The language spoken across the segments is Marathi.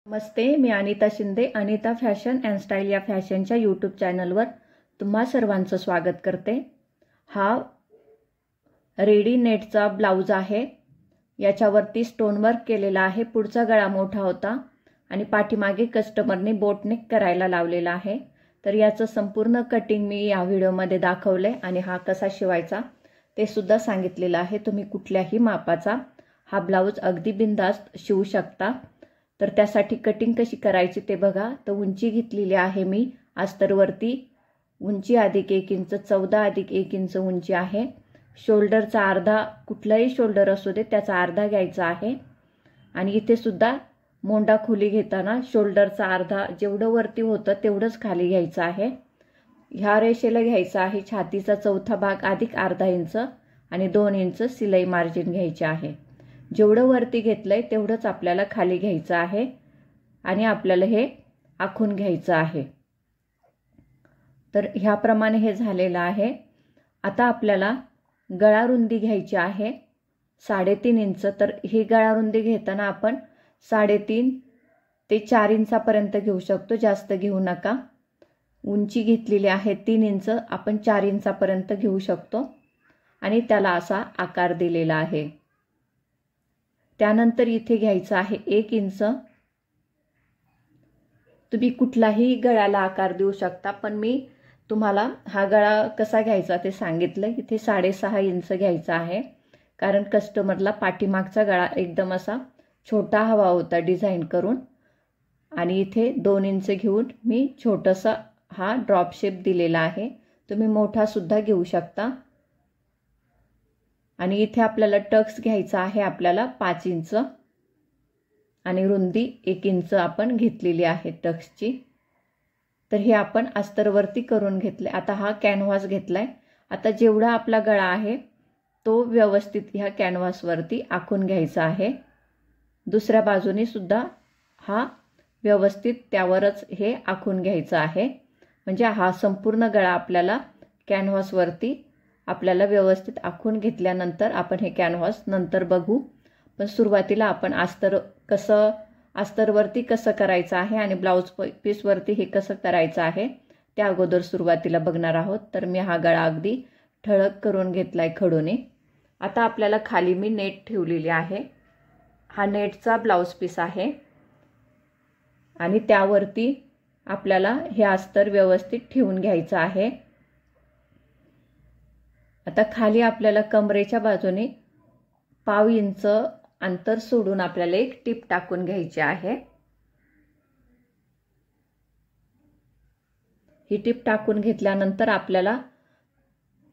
Namaste, me Anita Shinde, Anita fashion and style या फॅशनच्या यूट्यूब चॅनलवर तुम्हा सर्वांचं स्वागत करते। हा रेडी नेटचा ब्लाऊज आहे। याच्यावरती स्टोन वर्क केलेला आहे। पुढचा गळा मोठा होता आणि पाठीमागे कस्टमरने बोट नेक करायला लावलेला आहे। तर याचं संपूर्ण कटिंग मी या व्हिडिओमध्ये दाखवले आणि हा कसा शिवायचा ते सुद्धा सांगितलेलं आहे। तुम्ही कुठल्याही मापाचा हा ब्लाऊज अगदी बिनधास्त शिवू शकता। तर त्यासाठी कटिंग कशी करायची ते बघा। तर उंची घेतलेली आहे मी अस्तरवरती, उंची अधिक 1 इंच, 14 अधिक 1 इंच उंची आहे। शोल्डरचा अर्धा, कुठलाही शोल्डर असू दे त्याचा अर्धा घ्यायचा आहे। आणि इथे सुद्धा मोंडा खोली घेताना शोल्डरचा अर्धा जेवढं वरती होतं तेवढंच खाली घ्यायचं आहे। ह्या रेषेला घ्यायचा आहे छातीचा चौथा भाग अधिक अर्धा इंच आणि 2 इंच सिलाई मार्जिन घ्यायचे आहे। जेवढं वरती घेतलंय तेवढंच आपल्याला खाली घ्यायचं आहे आणि आपल्याला हे आखून घ्यायचं आहे। तर ह्याप्रमाणे हे झालेलं आहे। आता आपल्याला गळा रुंदी घ्यायची आहे 3.5 इंच। तर ही गळा रुंदी घेताना आपण 3.5 ते 4 इंचापर्यंत घेऊ शकतो, जास्त घेऊ नका। उंची घेतलेली आहे 3 इंच, आपण 4 इंचापर्यंत घेऊ शकतो आणि त्याला असा आकार दिलेला आहे। त्यानंतर इथे घ्यायचं आहे 1 इंच। तुम्ही कुठलाही गळ्याला आकार देऊ शकता, पण मी तुम्हाला हा गळा कसा घ्यायचा ते सांगितलं। इथे 6.5 इंच घ्यायचा आहे, कारण कस्टमरला पाठीमागचा गळा एकदम असा छोटा हवा होता डिझाइन करून। आणि इथे 2 इंच घेऊन मी छोटासा हा ड्रॉप शेप दिलेला आहे। तुम्ही मोठा सुद्धा घेऊ शकता। आणि इथे आपल्याला टक्स घ्यायचा आहे आपल्याला 5 इंच आणि रुंदी 1 इंच आपण घेतलेली आहे टक्सची। तर हे आपण अस्तरवरती करून घेतले। आता हा कॅनव्हास घेतलाय। आता जेवढा आपला गळा आहे तो व्यवस्थित ह्या कॅनव्हासवरती आखून घ्यायचा आहे। दुसऱ्या बाजूने सुद्धा हा व्यवस्थित त्यावरच हे आखून घ्यायचा आहे। म्हणजे हा संपूर्ण गळा आपल्याला कॅनव्हासवरती आपल्याला व्यवस्थित आखून घेतल्यानंतर आपण हे कॅनव्हास नंतर बघू। पण सुरुवातीला आपण अस्तरवरती कसं करायचं आहे आणि ब्लाऊज पीसवरती हे कसं करायचं आहे त्या अगोदर सुरुवातीला बघणार आहोत। तर मी हा गळा अगदी ठळक करून घेतलाय खडूने। आता आपल्याला खाली मी नेट ठेवलेली आहे। हा नेटचा ब्लाऊज पीस आहे आणि त्यावरती आपल्याला हे अस्तर व्यवस्थित ठेवून घ्यायचं आहे। आता खाली आपल्याला कमरेच्या बाजूने 1/2 इंच अंतर सोडून आपल्याला एक टिप टाकून घ्यायची आहे। ही टिप टाकून घेतल्यानंतर आपल्याला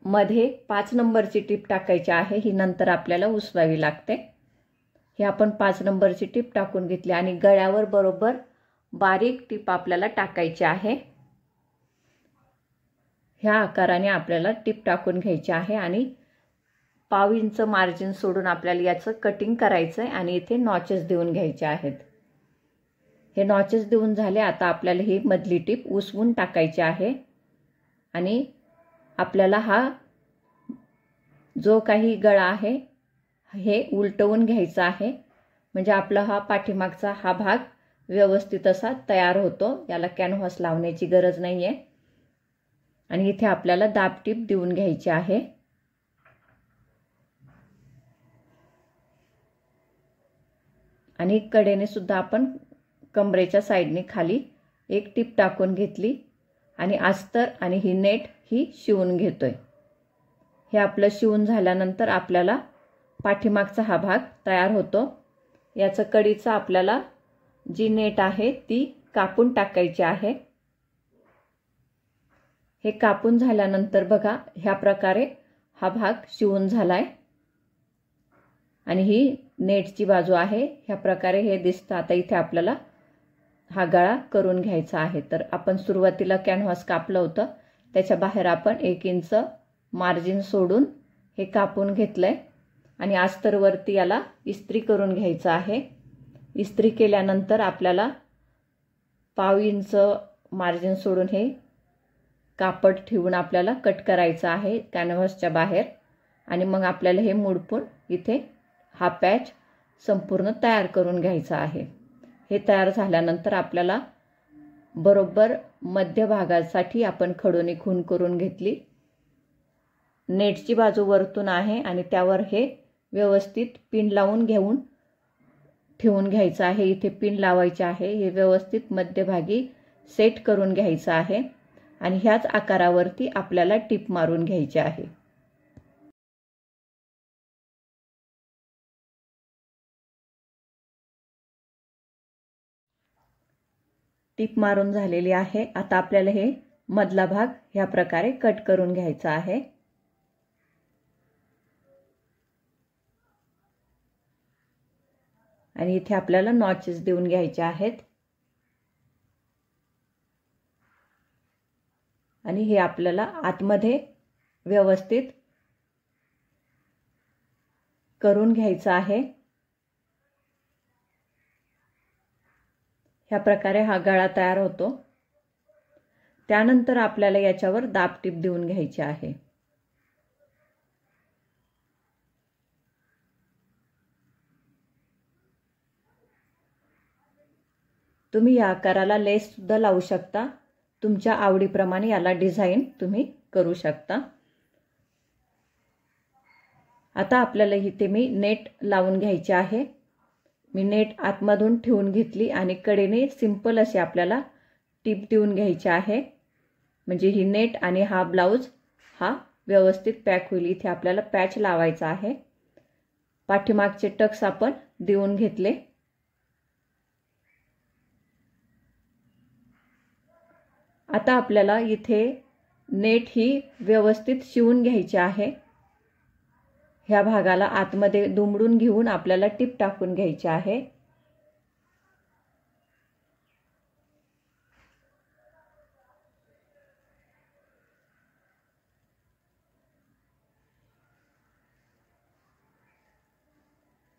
मध्ये 5 नंबरची टिप टाकायची आहे। ही नंतर आपल्याला उसवावी लागते। ही आपण 5 नंबरची टिप टाकून घेतली आणि गळ्यावर बरोबर बारीक टिप आपल्याला टाकायची आहे। ह्या आकाराने आपल्याला टिप टाकून घ्यायची आहे आणि 1/2 इंच मार्जिन सोडून आपल्याला याचं कटिंग करायचं आहे आणि इथे नॉचेस देऊन घ्यायचे आहेत। हे नॉचेस देऊन झाले। आता आपल्याला ही मधली टिप उसवून टाकायची आहे आणि आपल्याला हा जो काही गळा आहे हे उलटवून घ्यायचा आहे। म्हणजे आपला हा पाठीमागचा हा भाग व्यवस्थित असा तयार होतो। याला कॅनव्हास लावण्याची गरज नाहीये। आणि इथे आपल्याला दाब टिप देऊन घ्यायची आहे। आणि कडेने सुद्धा आपण कमरेच्या साईडने खाली एक टिप टाकून घेतली आणि अस्तर आणि ही नेट ही शिवून घेतोय। हे आपलं शिवून झाल्यानंतर आपल्याला पाठीमागचा हा भाग तयार होतो। याचं कडीचा आपल्याला जी नेट आहे ती कापून टाकायची आहे। हे कापून झाल्यानंतर बघा ह्या प्रकारे हा भाग शिवून झालाय आणि ही नेटची बाजू आहे। ह्या प्रकारे हे दिसतं। आता इथे आपल्याला हा गळा करून घ्यायचा आहे। तर आपण सुरुवातीला कॅनव्हास कापलं होतं त्याच्या बाहेर आपण 1 इंच मार्जिन सोडून हे कापून घेतलंय आणि अस्तरवरती याला इस्त्री करून घ्यायचं आहे। इस्त्री केल्यानंतर आपल्याला 1/2 इंच मार्जिन सोडून हे कापड ठेवून आपल्याला कट करायचं आहे कॅनव्हासच्या बाहेर आणि मग आपल्याला हे मुडपून इथे हा पॅच संपूर्ण तयार करून घ्यायचा आहे। हे तयार झाल्यानंतर आपल्याला बरोबर मध्यभागासाठी आपण खडूने खून करून घेतली। नेटची बाजू वरतून आहे आणि त्यावर हे व्यवस्थित पिन लावून ठेवून घ्यायचं आहे। इथे पिन लावायचे आहे, हे व्यवस्थित मध्यभागी सेट करून घ्यायचं आहे आणि ह्याच आकारावरती आपल्याला टिप मारून घ्यायची आहे। टिप मारून झालेली आहे। आता आपल्याला हे मधला भाग ह्या प्रकारे कट करून घ्यायचा आहे। आणि इथे आपल्याला नॉचेस देऊन घ्यायचे आहेत आणि हे आपल्याला आतमध्ये व्यवस्थित करून घ्यायचं आहे। ह्या प्रकारे हा गळा तयार होतो। त्यानंतर आपल्याला याच्यावर दाबटीप देऊन घ्यायची आहे। तुम्ही या आकाराला लेस सुद्धा लावू शकता, तुमच्या आवडीप्रमाणे याला डिझाइन तुम्ही करू शकता। आता आपल्याला इथे मी नेट लावून घ्यायची आहे। मी नेट आतमधून ठेवून घेतली आणि कडेने सिंपल असे आपल्याला टिप देऊन घ्यायची आहे, म्हणजे ही नेट आणि हा ब्लाउज हा व्यवस्थित पॅक होईल। इथे आपल्याला पॅच लावायचा आहे। पाठीमागचे टक्स आपण देऊन घेतले। आता आपल्याला इथे नेट ही व्यवस्थित शिवून घ्यायची आहे। ह्या भागाला आतमध्ये दुमडून घेऊन आपल्याला टिप टाकून घ्यायची आहे।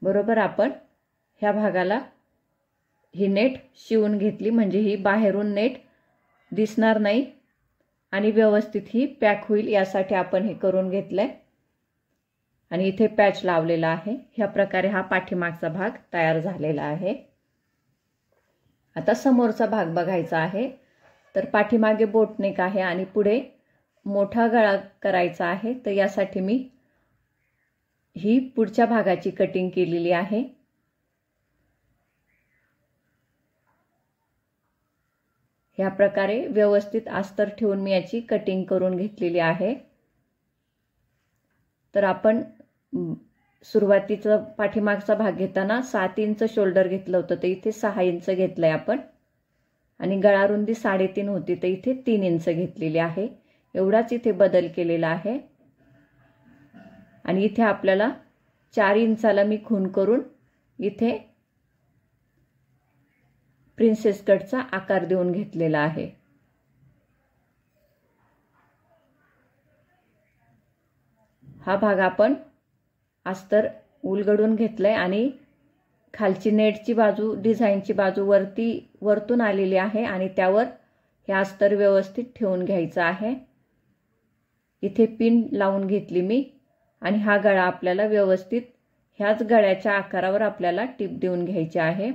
बरोबर आपण ह्या भागाला ही नेट शिवून घेतली, म्हणजे ही बाहेरून नेट दिसणार नाही आणि व्यवस्थित ही पॅक होईल यासाठी आपण हे करून घेतलंय आणि इथे पॅच लावलेला आहे। ह्या प्रकारे हा पाठीमागचा भाग तयार झालेला आहे। आता समोरचा भाग बघायचा आहे। तर पाठीमागे बोटनेक आहे आणि पुढे मोठा गळा करायचा आहे। तर यासाठी मी ही पुढच्या भागाची कटिंग केलेली आहे। ह्या प्रकारे व्यवस्थित अस्तर ठेवून मी याची कटिंग करून घेतलेली आहे। तर आपण सुरुवातीचा पाठीमागचा भाग घेताना 7 इंच शोल्डर घेतलं होतं, तर इथे 6 इंच घेतलंय आपण आणि गळा रुंदी 3.5 होती, तर इथे 3 इंच घेतलेली आहे। एवढाच इथे बदल केलेला आहे आणि इथे आपल्याला 4 इंचाला मी खून करून इथे प्रिन्सेस कटचा आकार देऊन घेतलेला आहे। हा भाग आपण अस्तर उलगडून घेतलंय आणि खालची नेटची बाजू डिझाईनची बाजू वरतून आलेली आहे आणि त्यावर हे अस्तर व्यवस्थित ठेवून घ्यायचं आहे। इथे पिन लावून घेतली मी आणि हा गळा आपल्याला व्यवस्थित ह्याच गळ्याच्या आकारावर आपल्याला टिप देऊन घ्यायची आहे।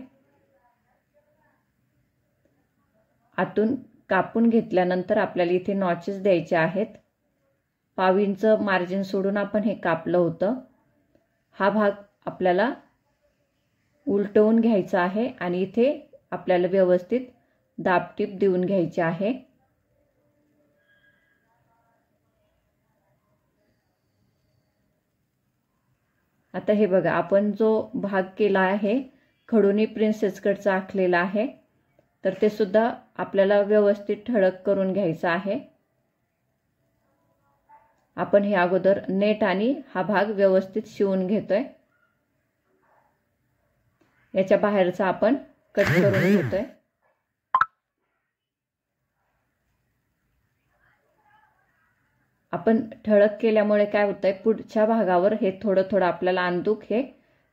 आतून कापून घेतल्यानंतर आपल्याला इथे नॉचेस द्यायचे आहेत। 1/2 इंच मार्जिन सोडून आपण हे कापलं होतं। हा भाग आपल्याला उलटवून घ्यायचा आहे आणि इथे आपल्याला व्यवस्थित दाबटीप देऊन घ्यायची आहे। आता हे बघा, आपण जो भाग केला आहे खडूनी प्रिन्सेस कटचा आखलेला आहे, तर ते सुद्धा आपल्याला व्यवस्थित ठळक करून घ्यायचं आहे। आपण हे अगोदर नेट आणि हा भाग व्यवस्थित शिवून घेतोय। याच्या बाहेरचा आपण कट करून घेतोय। आपण ठळक केल्यामुळे काय होतंय, पुढच्या भागावर हे थोडं आपल्याला अंदूक हे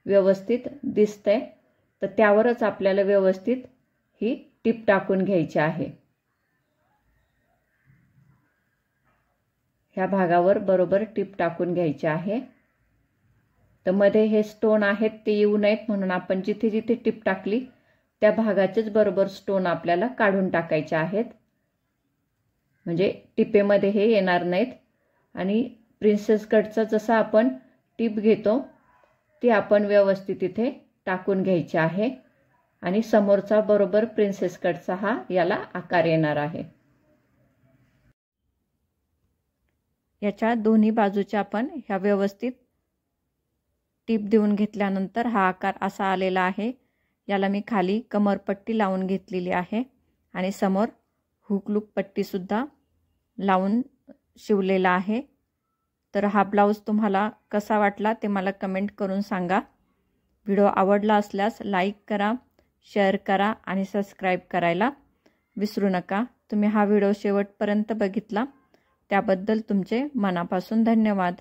व्यवस्थित दिसतंय, तर त्यावरच आपल्याला व्यवस्थित ही टिप टाकून घ्यायची आहे। ह्या भागावर बरोबर टिप टाकून घ्यायची आहे। तर मध्ये हे स्टोन आहेत ते येऊ नयेत म्हणून आपण जिथे जिथे टिप टाकली त्या भागाचेच बरोबर स्टोन आपल्याला काढून टाकायचे आहेत, म्हणजे टिपेमध्ये हे येणार नाहीत. आणि प्रिन्सेस कटचा जसा आपण टिप घेतो ती आपण व्यवस्थित इथे टाकून घ्यायची आहे आणि समोरचा बरोबर प्रिन्सेस कटचा हा याला आकार येणार आहे. याच्या दोन्ही बाजूच्या आपण ह्या व्यवस्थित टिप देऊन घेतल्यानंतर हा आकार असा आलेला आहे. याला मी खाली कमरपट्टी लावून घेतलेली आहे आणि समोर हुक लूप पट्टीसुद्धा लावून शिवलेला आहे. तर हा ब्लाऊज तुम्हाला कसा वाटला ते मला कमेंट करून सांगा. व्हिडिओ आवडला असल्यास लाईक करा, शेअर करा आणि सबस्क्राईब करायला विसरू नका. तुम्ही हा व्हिडिओ शेवटपर्यंत बघितला त्याबद्दल तुमचे मनापासून धन्यवाद.